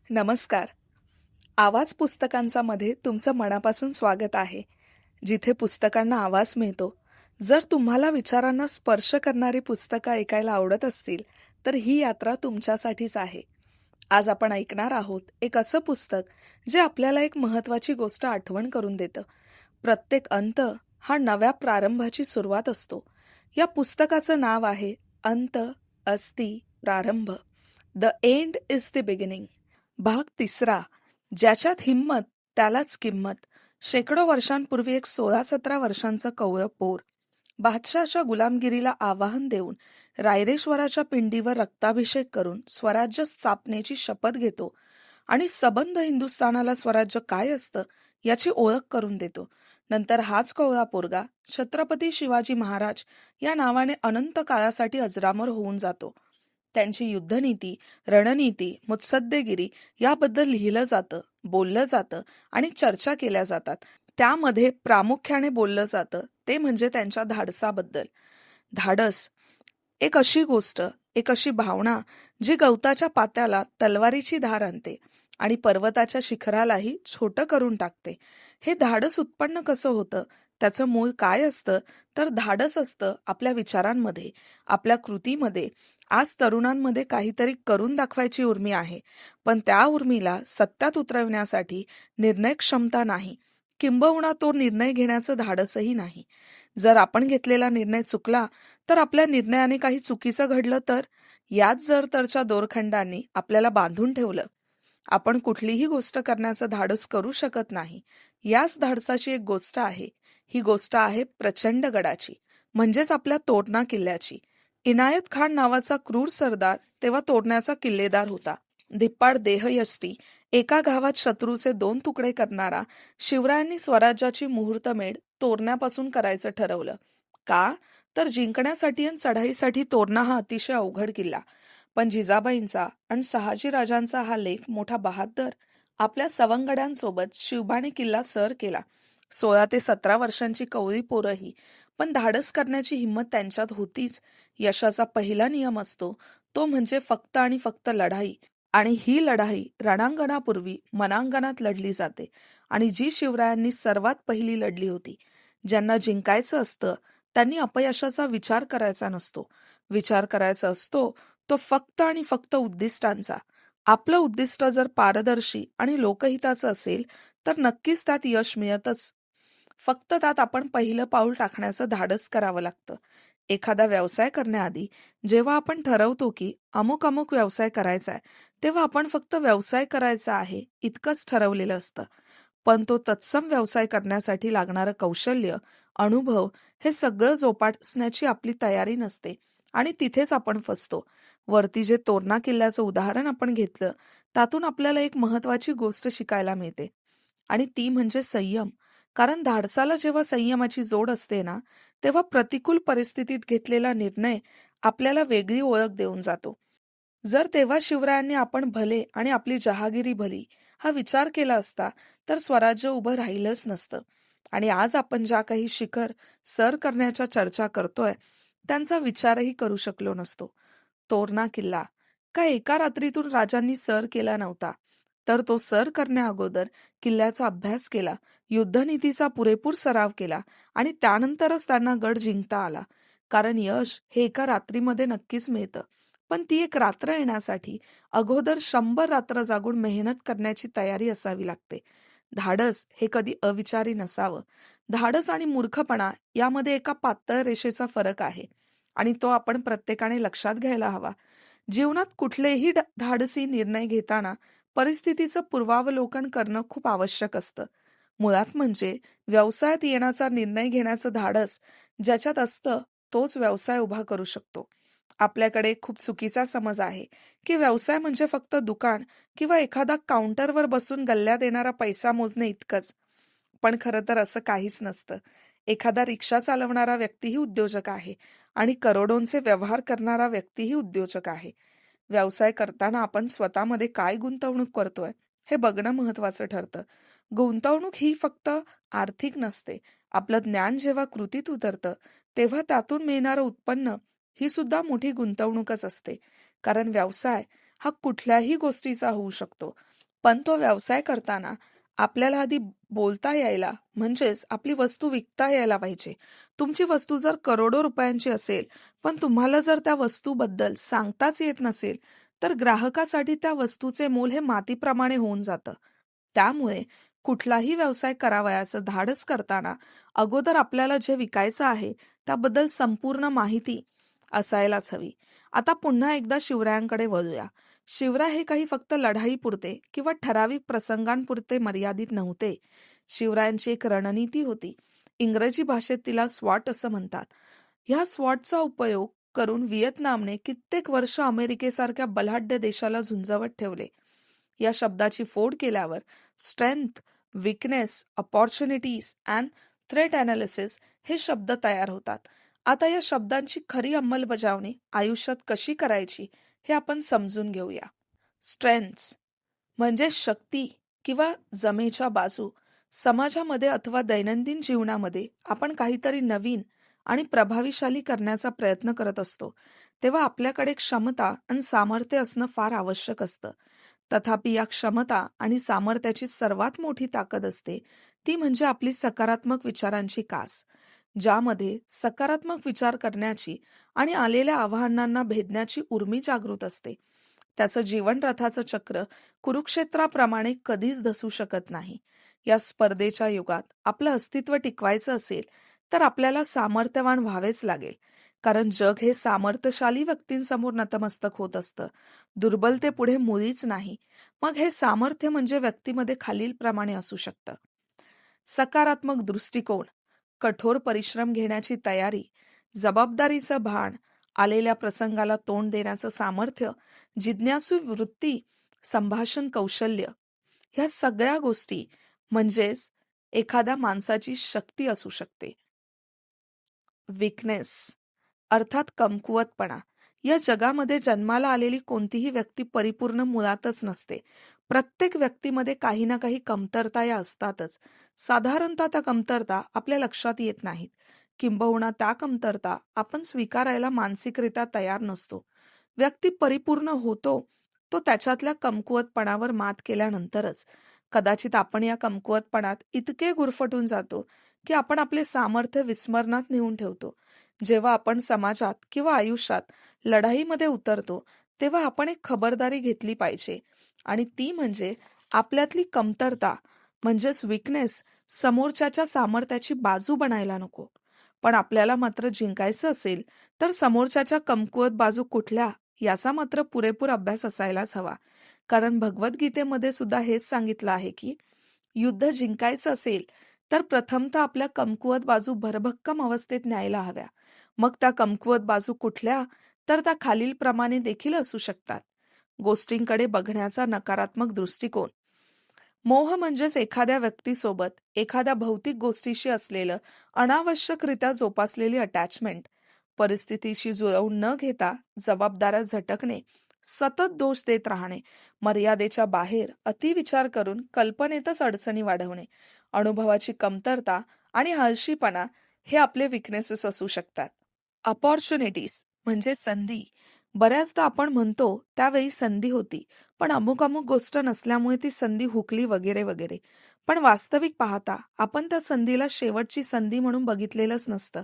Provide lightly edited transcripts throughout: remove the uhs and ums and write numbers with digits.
नमस्कार. आवाज पुस्तकांचा मध्ये तुमचं मनापासून स्वागत आहे. जिथे पुस्तकांना आवाज मिळतो. जर तुम्हाला विचारांना स्पर्श करणारी पुस्तकं ऐकायला आवडत असतील, तर ही यात्रा तुमच्यासाठीच आहे. आज आपण ऐकणार आहोत एक असं पुस्तक जे आपल्याला एक महत्त्वाची गोष्ट आठवण करून देतं. प्रत्येक अंत हा नव्या प्रारंभाची सुरुवात असतो. या पुस्तकाचं नाव आहे अंत अस्ति प्रारंभ. The end is the beginning. भाग तिसरा. ज्याच्यात हिंमत त्यालाच किंमत. शेकडो वर्षांपूर्वी एक 16-17 वर्षांचं कवळं पोर बादशाहच्या गुलामगिरीला आवाहन देऊन रायरेश्वराच्या पिंडीवर रक्ताभिषेक करून स्वराज्य स्थापनेची शपथ घेतो आणि सबंध हिंदुस्थानाला स्वराज्य काय असतं याची ओळख करून देतो. नंतर हाच कवळा पोरगा छत्रपती शिवाजी महाराज या नावाने अनंत काळासाठी अजरामर होऊन जातो. त्यांची युद्धनीती, रणनीती, मुत्सद्देगिरी याबद्दल लिहिलं जातं, बोललं जातं आणि चर्चा केल्या जातात. त्यामध्ये प्रामुख्याने बोललं जातं ते म्हणजे त्यांच्या धाडसाबद्दल. धाडस एक अशी गोष्ट, एक अशी भावना जी गवताच्या पात्याला तलवारीची धार आणते आणि पर्वताच्या शिखरालाही छोटं करून टाकते. हे धाडस उत्पन्न कसं होतं? त्याचं मूळ काय असतं? तर धाडस असतं आपल्या विचारांमध्ये, आपल्या कृतीमध्ये. आज तरुणांमध्ये काहीतरी करून दाखवायची उर्मी आहे, पण त्या उर्मीला सत्यात उतरवण्यासाठी निर्णय क्षमता नाही, किंबहुना तो निर्णय घेण्याचं धाडसही नाही. जर आपण घेतलेला निर्णय चुकला, तर आपल्या निर्णयाने काही चुकीचं घडलं तर? याच जर तरच्या दोरखंडांनी आपल्याला बांधून ठेवलं. आपण कुठलीही गोष्ट करण्याचं धाडस करू शकत नाही. याच धाडसाची एक गोष्ट आहे. ही गोष्ट आहे प्रचंड गडाची, म्हणजेच आपल्या तोरणा किल्ल्याची. इनायत खान नावाचा क्रूर सरदार तेव्हा तोरण्याचा किल्लेदार होता. धिप्पाड देहयष्टी एका गावात शत्रूचे 2 तुकडे करणारा शिवरायांनी स्वराज्याची मुहूर्तमेढ तोरण्यापासून करायचं ठरवलं. का? तर जिंकण्यासाठी आणि चढाईसाठी तोरणा हा अतिशय अवघड किल्ला. पण जिजाबाईंचा आणि शहाजीराजांचा हा लेख मोठा बहादर आपल्या सवंगड्यांसोबत शिवबाने किल्ला सर केला. 16 ते 17 वर्षांची कवळी पोरंही, पण धाडस करण्याची हिंमत त्यांच्यात होतीच. यशाचा पहिला नियम असतो तो म्हणजे फक्त आणि फक्त लढाई. आणि ही लढाई रणांगणापूर्वी मनांगणात लढली जाते. आणि जी शिवरायांनी सर्वात पहिली लढली होती. ज्यांना जिंकायचं असतं त्यांनी अपयशाचा विचार करायचा नसतो. विचार करायचा असतो तो फक्त आणि फक्त उद्दिष्टांचा. आपलं उद्दिष्ट जर पारदर्शी आणि लोकहिताचं असेल तर नक्कीच त्यात यश मिळतच. फक्त त्यात आपण पहिलं पाऊल टाकण्याचं धाडस करावं लागतं. एखादा व्यवसाय करण्याआधी जेव्हा आपण ठरवतो की अमुक अमुक व्यवसाय करायचा आहे, तेव्हा आपण फक्त व्यवसाय करायचा आहे इतकंच ठरवलेलं असतं. पण तो तत्सम व्यवसाय करण्यासाठी लागणारं कौशल्य, अनुभव हे सगळं जोपासण्याची आपली तयारी नसते आणि तिथेच आपण फसतो. वरती जे तोरणा किल्ल्याचं उदाहरण आपण घेतलं, त्यातून आपल्याला एक महत्वाची गोष्ट शिकायला मिळते आणि ती म्हणजे संयम. कारण धाडसाला जेव्हा संयमाची जोड असते ना, तेव्हा प्रतिकूल परिस्थितीत घेतलेला निर्णय आपल्याला वेगळी ओळख देऊन जातो. जर तेव्हा शिवरायांनी आपण भले आणि आपली जहागिरी भली हा विचार केला असता, तर स्वराज्य उभं राहिलंच नसतं. आणि आज आपण ज्या काही शिखर सर करण्याच्या चर्चा करतोय, त्यांचा विचारही करू शकलो नसतो. तोरणा किल्ला का एका रात्रीतून राजांनी सर केला नव्हता, तर तो सर करण्याअगोदर किल्ल्याचा अभ्यास केला, युद्धनीतीचा पुरेपूर सराव केला आणि त्यानंतरच त्यांना गड जिंकता आला. कारण यश हे एका रात्रीमध्ये नक्कीच मिळतं, पण ती एक रात्र येण्यासाठी अगोदर 100 रात्र जागून मेहनत करण्याची तयारी असावी लागते. धाडस हे कधी अविचारी नसावं. धाडस आणि मूर्खपणा यामध्ये एका पातळ रेषेचा फरक आहे आणि तो आपण प्रत्येकाने लक्षात घ्यायला हवा. जीवनात कुठलेही धाडसी निर्णय घेताना परिस्थितीचं पूर्वावलोकन करणं खूप आवश्यक असतं. मुळात म्हणजे व्यवसायात येण्याचा निर्णय घेण्याचं धाडस ज्याच्यात असतं तोच व्यवसाय उभा करू शकतो. आपल्याकडे एक खूप चुकीचा समज आहे की व्यवसाय म्हणजे फक्त दुकान किंवा एखादा काउंटरवर बसून गल्ल्यात येणारा पैसा मोजणे इतकंच. पण खरं तर असं काहीच नसतं. एखादा रिक्षा चालवणारा व्यक्तीही उद्योजक आहे आणि करोडोंचे व्यवहार करणारा व्यक्तीही उद्योजक आहे. व्यवसाय करताना आपण स्वतःमध्ये काय गुंतवणूक करतोय हे बघणं महत्वाचं ठरतं. गुंतवणूक ही फक्त आर्थिक नसते. आपलं ज्ञान जेव्हा कृतीत उतरतं तेव्हा त्यातून मिळणारं उत्पन्न ही सुद्धा मोठी गुंतवणूकच असते. कारण व्यवसाय हा कुठल्याही गोष्टीचा होऊ शकतो. पण तो व्यवसाय करताना आपल्याला आधी बोलता यायला, म्हणजेच आपली वस्तू विकता यायला पाहिजे. तुमची वस्तू जर करोडो रुपयांची असेल, पण तुम्हाला जर त्या वस्तूबद्दल सांगताच येत नसेल, तर ग्राहकासाठी त्या वस्तूचे मोल हे मातीप्रमाणे होऊन जातं. त्यामुळे कुठलाही व्यवसाय करावयाचं धाडस करताना अगोदर आपल्याला जे विकायचं आहे त्याबद्दल संपूर्ण माहिती असायलाच हवी. आता पुन्हा एकदा शिवरायांकडे वळूया. शिवराय हे काही फक्त लढाईपुरते किंवा ठराविक प्रसंगांपुरते मर्यादित नव्हते. शिवरायांची एक रणनीती होती. इंग्रजी भाषेत तिला स्वॉट असं म्हणतात. ह्या स्वॉटचा उपयोग करून व्हिएतनामने कित्येक वर्ष अमेरिकेसारख्या बलाढ्य देशाला झुंजवत ठेवले. या शब्दाची फोड केल्यावर strength, weakness, opportunities and threat analysis हे शब्द तयार होतात. आता या शब्दांची खरी अंमलबजावणी आयुष्यात कशी करायची हे आपण समजून घेऊया. स्ट्रेंथ्स म्हणजे शक्ती किंवा जमेच्या बाजू. समाजामध्ये अथवा दैनंदिन जीवनामध्ये आपण काहीतरी नवीन आणि प्रभावीशाली करण्याचा प्रयत्न करत असतो, तेव्हा आपल्याकडे क्षमता आणि सामर्थ्य असणं फार आवश्यक असतं. तथापि या क्षमता आणि सामर्थ्याची सर्वात मोठी ताकद असते ती म्हणजे आपली सकारात्मक विचारांची कास, ज्यामध्ये सकारात्मक विचार करण्याची आणि आलेल्या आव्हानांना भेदण्याची उर्मी जागृत असते. त्याचं जीवन रथाचं चक्र कुरुक्षेत्राप्रमाणे कधीच धसू शकत नाही. या स्पर्धेच्या युगात आपलं अस्तित्व टिकवायचं असेल तर आपल्याला सामर्थ्यवान व्हावेच लागेल. कारण जग हे सामर्थ्यशाली व्यक्तींसमोर नतमस्तक होत असतं, दुर्बलतेपुढे मुळीच नाही. मग हे सामर्थ्य म्हणजे व्यक्तीमध्ये खालीलप्रमाणे असू शकतं. सकारात्मक दृष्टिकोन, कठोर परिश्रम घेण्याची तयारी, जबाबदारीचं भान, आलेल्या प्रसंगाला तोंड देण्याचं सामर्थ्य, जिज्ञासू वृत्ती, संभाषण कौशल्य. ह्या सगळ्या गोष्टी म्हणजेच एखाद्या माणसाची शक्ती असू शकते. विकनेस अर्थात कमकुवतपणा. या जगामध्ये जन्माला आलेली कोणतीही व्यक्ती परिपूर्ण मुळातच नसते. प्रत्येक व्यक्तीमध्ये काही ना काही कमतरता या असतातच. साधारणतः त्या कमतरता आपल्या लक्षात येत नाहीत. किंबहुना त्या कमतरता आपण स्वीकारायला मानसिकरित्या तयार नसतो. व्यक्ती परिपूर्ण होतो तो त्याच्यातल्या कमकुवतपणावर मात केल्यानंतरच. कदाचित आपण या कमकुवतपणात इतके गुरफटून जातो की आपण आपले सामर्थ्य विस्मरणात नेऊन ठेवतो. जेव्हा आपण समाजात किंवा आयुष्यात लढाईमध्ये उतरतो तेव्हा आपण एक खबरदारी घेतली पाहिजे, आणि ती म्हणजे आपल्यातली कमतरता म्हणजेच विकनेस समोरच्याच्या सामर्थ्याची बाजू बनायला नको. पण आपल्याला मात्र जिंकायचं असेल तर समोरच्याच्या कमकुवत बाजू कुठल्या याचा मात्र पुरेपूर अभ्यास असायलाच हवा. कारण भगवद्गीतेमध्ये सुद्धा हेच सांगितलं आहे की युद्ध जिंकायचं असेल तर प्रथमतः आपल्या कमकुवत बाजू भरभक्कम अवस्थेत न्यायला हव्या. मग त्या कमकुवत बाजू कुठल्या, तर त्या खालीलप्रमाणे देखील असू शकतात. गोष्टींकडे बघण्याचा नकारात्मक दृष्टिकोन. मोह म्हणजेच एखाद्या व्यक्तीसोबत एखाद्या भौतिक गोष्टीशी असलेलं अनावश्यकरित्या जोपासलेली अटॅचमेंट. परिस्थितीशी जुळवून न घेता जबाबदाऱ्या झटकणे, सतत दोष देत राहणे, मर्यादेच्या बाहेर अतिविचार करून कल्पनेतच अडचणी वाढवणे, अनुभवाची कमतरता आणि हळशीपणा हे आपले विकनेसेस असू शकतात. अपॉर्च्युनिटीज म्हणजे संधी. बऱ्याचदा आपण म्हणतो त्यावेळी संधी होती, पण अमुक अमुक गोष्ट नसल्यामुळे ती संधी हुकली वगैरे वगैरे. पण वास्तविक पाहता आपण त्या संधीला शेवटची संधी म्हणून बघितलेलंच नसतं.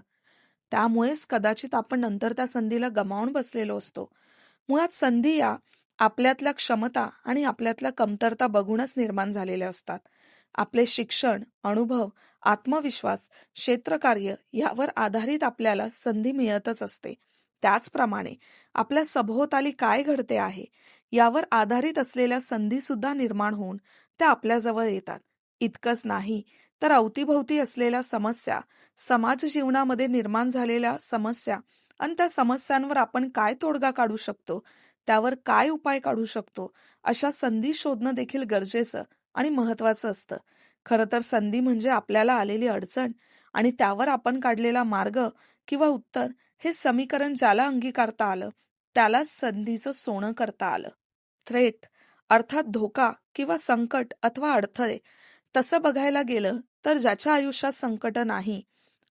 त्यामुळेच कदाचित आपण नंतर त्या संधीला गमावून बसलेलो असतो. मुळात संधी या आपल्यातल्या क्षमता आणि आपल्यातल्या कमतरता बघूनच निर्माण झालेल्या असतात. आपले शिक्षण, अनुभव, आत्मविश्वास, क्षेत्रकार्य यावर आधारित आपल्याला संधी मिळतच असते. त्याचप्रमाणे आपल्या सभोवताली काय घडते आहे यावर आधारित असलेल्या संधी सुद्धा निर्माण होऊन त्या आपल्याजवळ येतात. इतकंच नाही तर अवतीभोवती असलेल्या समस्या, समाज जीवनामध्ये निर्माण झालेल्या समस्या आणि त्या समस्यांवर आपण काय तोडगा काढू शकतो, त्यावर काय उपाय काढू शकतो, अशा संधी शोधणं देखील गरजेचं आणि महत्वाचं असतं. खरं तर संधी म्हणजे आपल्याला आलेली अडचण आणि त्यावर आपण काढलेला मार्ग किंवा उत्तर. हे समीकरण ज्याला अंगीकारता आलं त्यालाच संधीचं सोनं करता आलं. थ्रेट अर्थात धोका किंवा संकट अथवा अडथळे. तसं बघायला गेलं तर ज्याच्या आयुष्यात संकट नाही,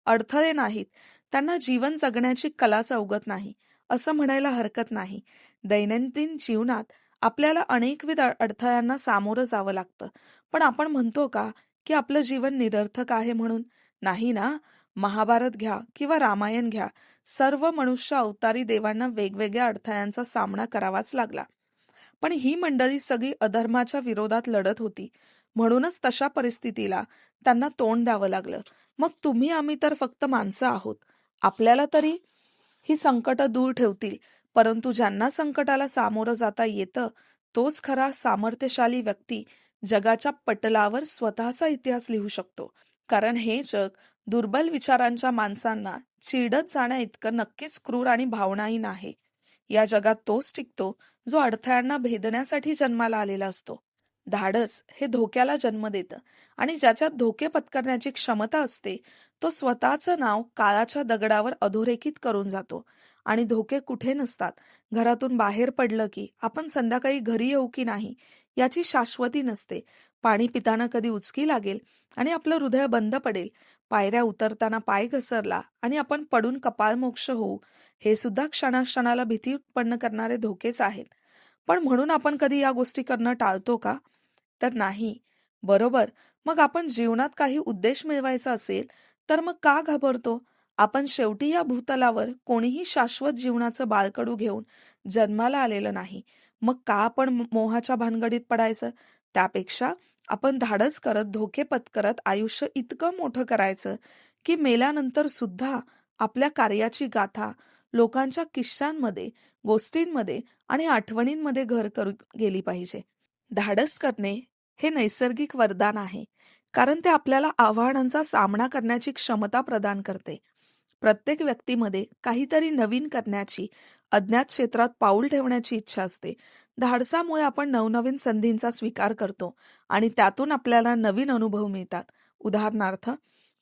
अडथळे नाहीत, त्यांना जीवन जगण्याची कलाच अवगत नाही असं म्हणायला हरकत नाही. दैनंदिन जीवनात आपल्याला अनेकविध अडथळ्यांना सामोरं जावं लागतं. पण आपण म्हणतो का, की आपलं जीवन निरर्थक आहे म्हणून? नाही ना. महाभारत घ्या किंवा रामायण घ्या, सर्व मनुष्य अवतारी देवांना वेगवेगळ्या अडथळ्यांचा सामना करावाच लागला. पण ही मंडळी सगळी अधर्माच्या विरोधात लढत होती. म्हणूनच तशा परिस्थितीला त्यांना तोंड द्यावं लागलं. मग तुम्ही आम्ही तर फक्त माणसं आहोत. आपल्याला तरी ही संकटं दूर ठेवतील, परंतु ज्यांना संकटाला सामोरं जाता येतं, तोच खरा सामर्थ्यशाली व्यक्ती जगाच्या पटलावर स्वतःचा इतिहास लिहू शकतो. कारण हे जग दुर्बल विचारांच्या माणसांना चिरडत जाण्या इतकं नक्कीच क्रूर आणि भावनाहीन आहे. या जगात तोच टिकतो जो अडथळ्यांना भेदण्यासाठी जन्माला आलेला असतो. धाडस हे धोक्याला जन्म देतं आणि ज्याच्यात धोके पत्करण्याची क्षमता असते, तो स्वतःचं नाव काळाच्या दगडावर अधोरेखित करून जातो. आणि धोके कुठे नसतात. घरातून बाहेर पडलं की आपण संध्याकाळी घरी येऊ की नाही याची शाश्वती नसते. पाणी पिताना कधी उचकी लागेल आणि आपलं हृदय बंद पडेल. पायऱ्या उतरताना पाय घसरला आणि आपण पडून कपाळमोक्ष होऊ, हे सुद्धा क्षणाक्षणाला भीती उत्पन्न करणारे धोकेच आहेत. पण म्हणून आपण कधी या गोष्टी करणं टाळतो का? तर नाही. बरोबर. मग आपण जीवनात काही उद्देश मिळवायचा असेल, तर मग का घाबरतो? आपण शेवटी या भूतलावर कोणीही शाश्वत जीवनाचं बाळकडू घेऊन जन्माला आलेलं नाही. मग का आपण मोहाच्या भानगडीत पडायचं? त्यापेक्षा आपण धाडस करत, धोके पत्करत आयुष्य इतकं मोठं करायचं, की मेल्यानंतर सुद्धा आपल्या कार्याची गाथा लोकांच्या किस्स्यांमध्ये, गोष्टींमध्ये आणि आठवणींमध्ये घर करू गेली पाहिजे. धाडस करणे हे नैसर्गिक वरदान आहे, कारण ते आपल्याला आव्हानांचा सामना करण्याची क्षमता प्रदान करते. प्रत्येक व्यक्तीमध्ये काहीतरी नवीन करण्याची, अज्ञात क्षेत्रात पाऊल ठेवण्याची इच्छा असते. धाडसामुळे आपण नवनवीन संधींचा स्वीकार करतो आणि त्यातून आपल्याला नवीन अनुभव मिळतात. उदाहरणार्थ,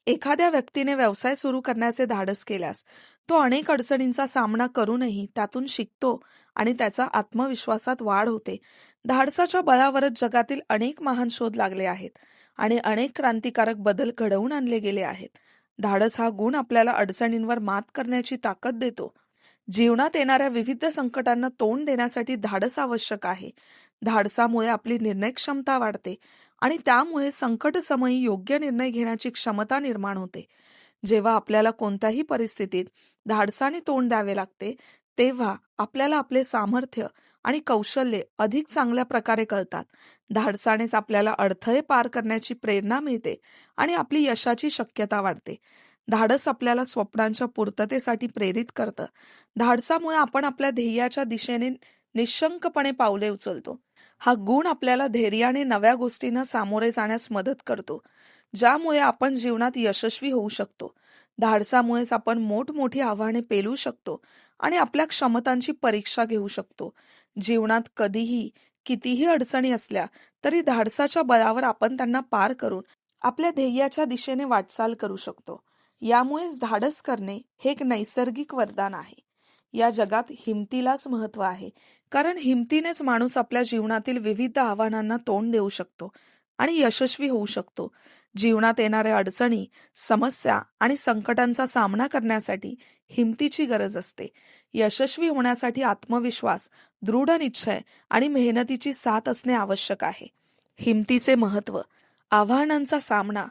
एखाद्या व्यक्तीने व्यवसाय सुरू करण्याचे धाडस केल्यास तो अनेक अडचणींचा सामना करूनही त्यातून शिकतो आणि त्याचा आत्मविश्वासात वाढ होते. धाडसाच्या बळावरच जगातील अनेक महान शोध लागले आहेत आणि अनेक क्रांतिकारक बदल घडवून आणले गेले आहेत. धाडस हा गुण आपल्याला अडचणींवर मात करण्याची ताकद देतो. जीवनात येणाऱ्या विविध संकटांना तोंड देण्यासाठी धाडस आवश्यक आहे. धाडसामुळे आपली निर्णय क्षमता वाढते आणि त्यामुळे संकटसमयी योग्य निर्णय घेण्याची क्षमता निर्माण होते. जेव्हा आपल्याला कोणत्याही परिस्थितीत धाडसाने तोंड द्यावे लागते, तेव्हा आपल्याला आपले सामर्थ्य आणि कौशल्ये अधिक चांगल्या प्रकारे कळतात. धाडसानेच आपल्याला अडथळे पार करण्याची प्रेरणा मिळते आणि आपली यशाची शक्यता वाढते. धाडस आपल्याला स्वप्नांच्या पूर्ततेसाठी प्रेरित करतं. धाडसामुळे आपण आपल्या ध्येयाच्या दिशेने निशंकपणे पावले उचलतो. हा गुण आपल्याला धैर्याने नव्या गोष्टींना सामोरे जाण्यास मदत करतो, ज्यामुळे आपण जीवनात यशस्वी होऊ शकतो. धाडसामुळेच आपण मोठमोठी आव्हाने पेलू शकतो आणि आपल्या क्षमतांची परीक्षा घेऊ शकतो. जीवनात कधीही कितीही अडचणी असल्या तरी धाडसाच्या बळावर आपण त्यांना पार करून आपल्या ध्येयाच्या दिशेने वाटचाल करू शकतो. यामुळेच धाडस करणे हे एक नैसर्गिक वरदान आहे. या जगात हिमतीलाच महत्व आहे, कारण हिमतीनेच माणूस आपल्या जीवनातील विविध आव्हानांना तोंड देऊ शकतो आणि यशस्वी होऊ शकतो. जीवनात येणाऱ्या अडचणी, समस्या आणि संकटांचा सामना करण्यासाठी हिमतीची गरज असते. यशस्वी होण्यासाठी आत्मविश्वास, दृढ निश्चय आणि मेहनतीची साथ असणे आवश्यक आहे. हिमतीचे महत्व. आव्हानांचा सामना.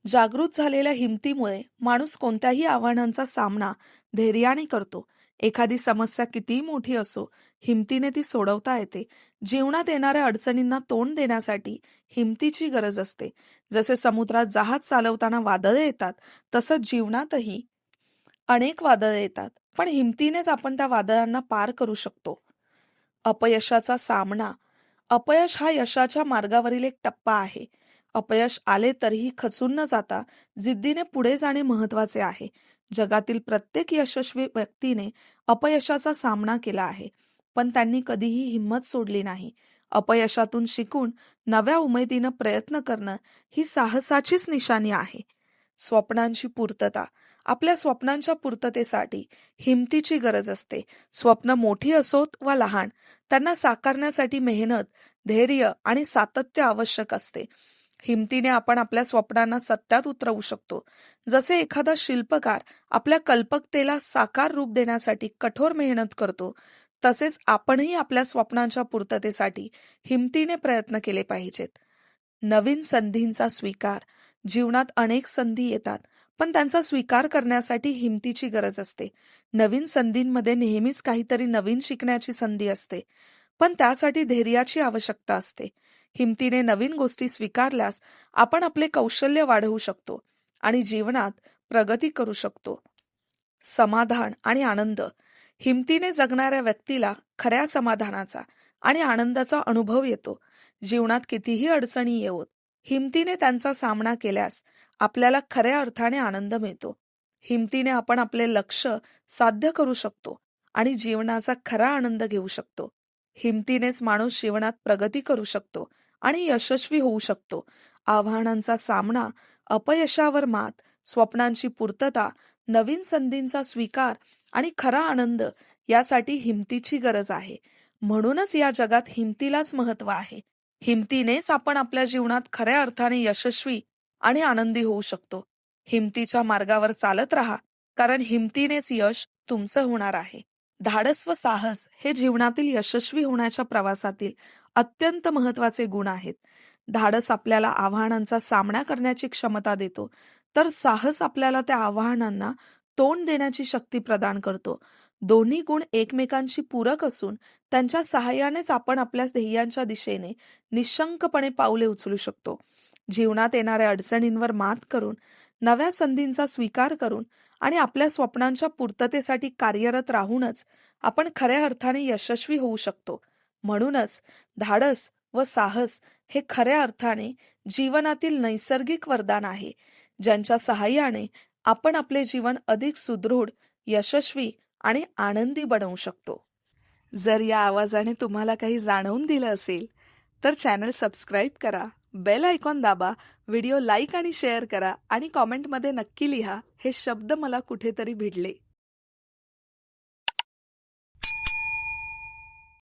जागृत झालेल्या हिमतीमुळे माणूस कोणत्याही आव्हानांचा सामना धैर्याने करतो. एखादी समस्या कितीही मोठी असो, हिमतीने ती सोडवता येते. जीवनात येणाऱ्या अडचणींना तोंड देण्यासाठी हिमतीची गरज असते. जसे समुद्रात जहाज चालवताना वादळे येतात, तसंच जीवनातही अनेक वादळे येतात, पण हिमतीनेच आपण त्या वादळांना पार करू शकतो. अपयशाचा सामना. अपयश हा यशाच्या मार्गावरील एक टप्पा आहे. अपयश आले तरीही खचून न जाता जिद्दीने पुढे जाणे महत्वाचे आहे. जगातील प्रत्येक यशस्वी व्यक्तीने अपयशाचा सामना केला आहे, पण त्यांनी कधीही हिंमत सोडली नाही. अपयशातून शिकून नव्या उमेदीनं प्रयत्न करणं ही साहसाचीच निशाणी आहे. स्वप्नांची पूर्तता. आपल्या स्वप्नांच्या पूर्ततेसाठी हिमतीची गरज असते. स्वप्न मोठी असोत वा लहान, त्यांना साकारण्यासाठी मेहनत, धैर्य आणि सातत्य आवश्यक असते. हिमतीने आपण आपल्या स्वप्नांना सत्यात उतरवू शकतो. जसे एखादा शिल्पकार आपल्या कल्पकतेला साकार रूप देण्यासाठी कठोर मेहनत करतो, तसेच आपणही आपल्या स्वप्नांच्या पूर्ततेसाठी हिमतीने प्रयत्न केले पाहिजेत. नवीन संधींचा स्वीकार. जीवनात अनेक संधी येतात, पण त्यांचा स्वीकार करण्यासाठी हिमतीची गरज असते. नवीन संधींमध्ये नेहमीच काहीतरी नवीन शिकण्याची संधी असते, पण त्यासाठी धैर्याची आवश्यकता असते. हिमतीने नवीन गोष्टी स्वीकारल्यास आपण आपले कौशल्य वाढवू शकतो आणि जीवनात प्रगती करू शकतो. समाधान आणि आनंद. हिमतीने जगणाऱ्या व्यक्तीला खऱ्या समाधानाचा आणि आनंदाचा अनुभव येतो. जीवनात कितीही अडचणी येवोत, हिमतीने त्यांचा सामना केल्यास आपल्याला खऱ्या अर्थाने आनंद मिळतो. हिमतीने आपण आपले लक्ष्य साध्य करू शकतो आणि जीवनाचा खरा आनंद घेऊ शकतो. हिमतीनेच माणूस जीवनात प्रगती करू शकतो आणि यशस्वी होऊ शकतो. आव्हानांचा सामना, अपयशावर मात, स्वप्नांची पूर्तता, नवीन संधींचा स्वीकार आणि खरा आनंद यासाठी हिमतीची गरज आहे. म्हणूनच या जगात हिमतीलाच महत्व आहे. हिमतीनेच आपण आपल्या जीवनात खऱ्या अर्थाने यशस्वी आणि आनंदी होऊ शकतो. हिमतीच्या मार्गावर चालत राहा, कारण हिमतीनेच यश तुमचं होणार आहे. धाडस व साहस हे जीवनातील यशस्वी होण्याच्या प्रवासातील अत्यंत महत्वाचे गुण आहेत. धाडस आपल्याला आव्हानांचा सामना करण्याची क्षमता देतो, तर साहस आपल्याला त्या आव्हानांना तोंड देण्याची शक्ती प्रदान करतो. दोन्ही गुण एकमेकांशी पूरक असून त्यांच्या सहाय्यानेच आपण आपल्या ध्येयांच्या दिशेने निशंकपणे पाऊले उचलू शकतो. जीवनात येणाऱ्या अडचणींवर मात करून, नव्या संधींचा स्वीकार करून आणि आपल्या स्वप्नांच्या पूर्ततेसाठी कार्यरत राहूनच आपण खऱ्या अर्थाने यशस्वी होऊ शकतो. म्हणूनच धाडस व साहस हे खऱ्या अर्थाने जीवनातील नैसर्गिक वरदान आहे, ज्यांच्या सहाय्याने आपण आपले जीवन अधिक सुदृढ, यशस्वी आणि आनंदी बनवू शकतो. जर या आवाजाने तुम्हाला काही जाणवून दिलं असेल, तर चॅनल सबस्क्राईब करा, बेल आयकॉन दाबा, व्हिडिओ लाईक आणि शेअर करा आणि कॉमेंटमध्ये नक्की लिहा, हे शब्द मला कुठेतरी भिडले.